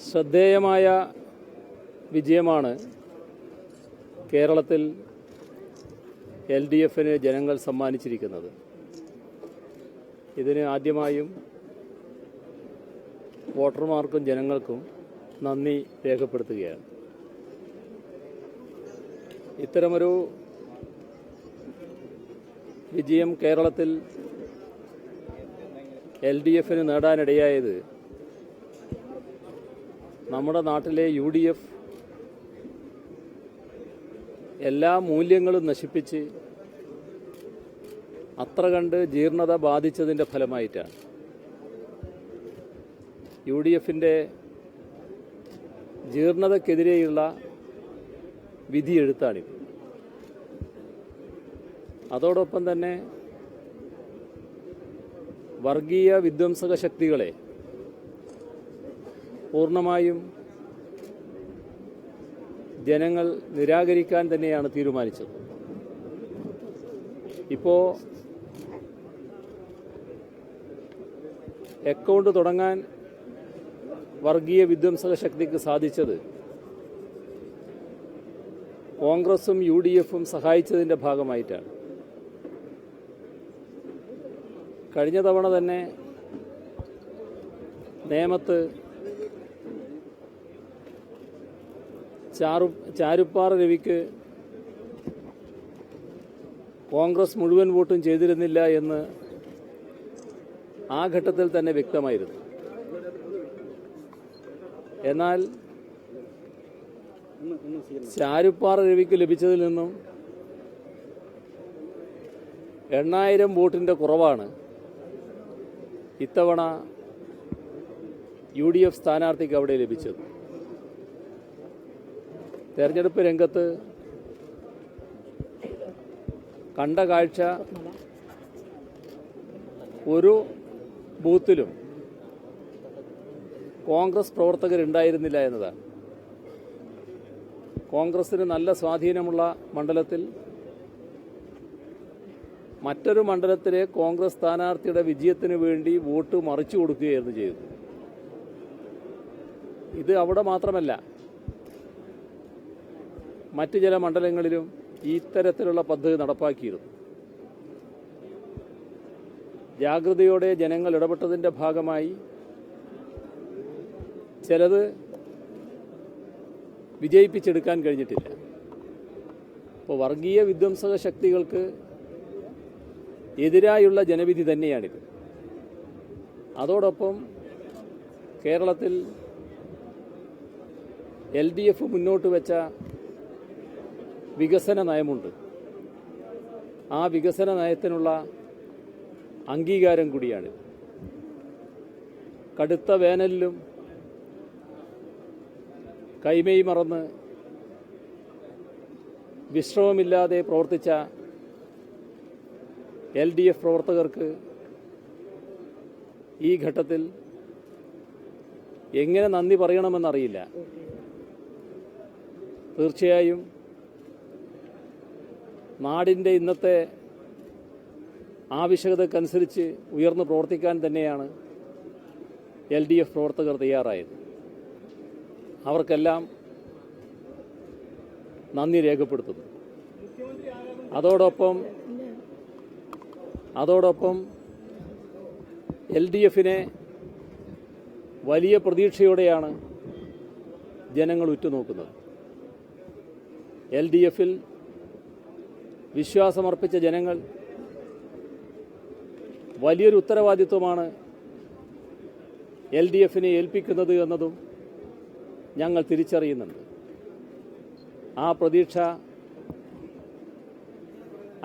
ശ്രദ്ധേയമായ വിജയമാണ് കേരളത്തിൽ LDFന് ജനങ്ങൾ സമ്മാനിച്ചിരിക്കുന്നത്. ഇതിന് ആദ്യമായും വോട്ടർമാർക്കും ജനങ്ങൾക്കും നന്ദി രേഖപ്പെടുത്തുകയാണ്. ഇത്തരമൊരു വിജയം കേരളത്തിൽ LDFന് നേടാനിടയായത് നമ്മുടെ നാട്ടിലെ UDF എല്ലാ മൂല്യങ്ങളും നശിപ്പിച്ച് അത്ര കണ്ട് ജീർണത ബാധിച്ചതിൻ്റെ ഫലമായിട്ടാണ്. UDFൻ്റെ ജീർണതയ്ക്കെതിരെയുള്ള വിധിയെഴുത്താണിത്. അതോടൊപ്പം തന്നെ വർഗീയ വിധ്വംസക ശക്തികളെ പൂർണ്ണമായും ജനങ്ങൾ നിരാകരിക്കാൻ തന്നെയാണ് തീരുമാനിച്ചത്. ഇപ്പോൾ അക്കൗണ്ട് തുടങ്ങാൻ വർഗീയ വിധ്വംസക ശക്തിക്ക് സാധിച്ചത് കോൺഗ്രസും UDFും സഹായിച്ചതിൻ്റെ ഭാഗമായിട്ടാണ്. കഴിഞ്ഞ തവണ തന്നെ നേമത്ത് ചാരുപ്പാറ രവിക്ക് കോൺഗ്രസ് മുഴുവൻ വോട്ടും ചെയ്തിരുന്നില്ല എന്ന് ആ ഘട്ടത്തിൽ തന്നെ വ്യക്തമായിരുന്നു. എന്നാൽ ചാരുപ്പാറ രവിക്ക് ലഭിച്ചതിൽ നിന്നും 8000 വോട്ടിൻ്റെ കുറവാണ് ഇത്തവണ UDF സ്ഥാനാർത്ഥിക്ക് അവിടെ ലഭിച്ചത്. തെരഞ്ഞെടുപ്പ് രംഗത്ത് കണ്ട കാഴ്ച ഒരു ബൂത്തിലും കോൺഗ്രസ് പ്രവർത്തകരുണ്ടായിരുന്നില്ല എന്നതാണ്. കോൺഗ്രസിന് നല്ല സ്വാധീനമുള്ള മണ്ഡലത്തിൽ മറ്റൊരു മണ്ഡലത്തിലെ കോൺഗ്രസ് സ്ഥാനാർത്ഥിയുടെ വിജയത്തിന് വേണ്ടി വോട്ട് മറിച്ചു കൊടുക്കുകയായിരുന്നു ചെയ്തത്. ഇത് അവിടെ മാത്രമല്ല, മറ്റ് ചില മണ്ഡലങ്ങളിലും ഇത്തരത്തിലുള്ള പദ്ധതി നടപ്പാക്കിയിരുന്നു. ജാഗ്രതയോടെ ജനങ്ങൾ ഇടപെട്ടതിൻ്റെ ഭാഗമായി ചിലത് വിജയിപ്പിച്ചെടുക്കാൻ കഴിഞ്ഞിട്ടില്ല. അപ്പോൾ വർഗീയ വിധ്വംസക ശക്തികൾക്ക് എതിരായുള്ള ജനവിധി തന്നെയാണിത്. അതോടൊപ്പം കേരളത്തിൽ LDF മുന്നോട്ട് വെച്ച വികസന നയമുണ്ട്. ആ വികസന നയത്തിനുള്ള അംഗീകാരം കൂടിയാണ്. കടുത്ത വേനലിലും കൈമേയ് മറന്ന് വിശ്രമമില്ലാതെ പ്രവർത്തിച്ച LDF പ്രവർത്തകർക്ക് ഈ ഘട്ടത്തിൽ എങ്ങനെ നന്ദി പറയണമെന്നറിയില്ല. തീർച്ചയായും നാടിൻ്റെ ഇന്നത്തെ ആവശ്യകതക്കനുസരിച്ച് ഉയർന്നു പ്രവർത്തിക്കാൻ തന്നെയാണ് LDF പ്രവർത്തകർ തയ്യാറായത്. അവർക്കെല്ലാം നന്ദി രേഖപ്പെടുത്തുന്നു. അതോടൊപ്പം LDFനെ വലിയ പ്രതീക്ഷയോടെയാണ് ജനങ്ങൾ ഉറ്റുനോക്കുന്നത്. LDFൽ വിശ്വാസമർപ്പിച്ച ജനങ്ങൾ വലിയൊരു ഉത്തരവാദിത്വമാണ് LDFനെ ഏൽപ്പിക്കുന്നത് എന്നതും ഞങ്ങൾ തിരിച്ചറിയുന്നുണ്ട്. ആ പ്രതീക്ഷ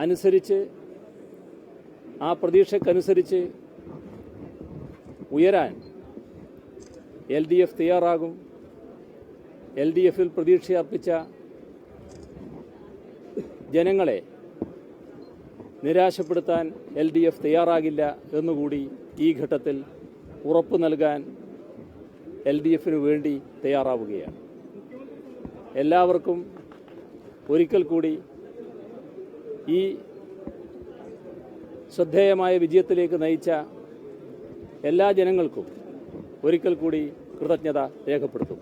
അനുസരിച്ച്, ആ പ്രതീക്ഷയ്ക്കനുസരിച്ച് ഉയരാൻ LDF തയ്യാറാകും. LDFൽ പ്രതീക്ഷയർപ്പിച്ച ജനങ്ങളെ നിരാശപ്പെടുത്താൻ LDF തയ്യാറാകില്ല എന്നുകൂടി ഈ ഘട്ടത്തിൽ ഉറപ്പു നൽകാൻ LDFനു വേണ്ടി തയ്യാറാവുകയാണ്. എല്ലാവർക്കും ഒരിക്കൽ കൂടി ഈ ശ്രദ്ധേയമായ വിജയത്തിലേക്ക് നയിച്ച എല്ലാ ജനങ്ങൾക്കും ഒരിക്കൽ കൂടി കൃതജ്ഞത രേഖപ്പെടുത്തും.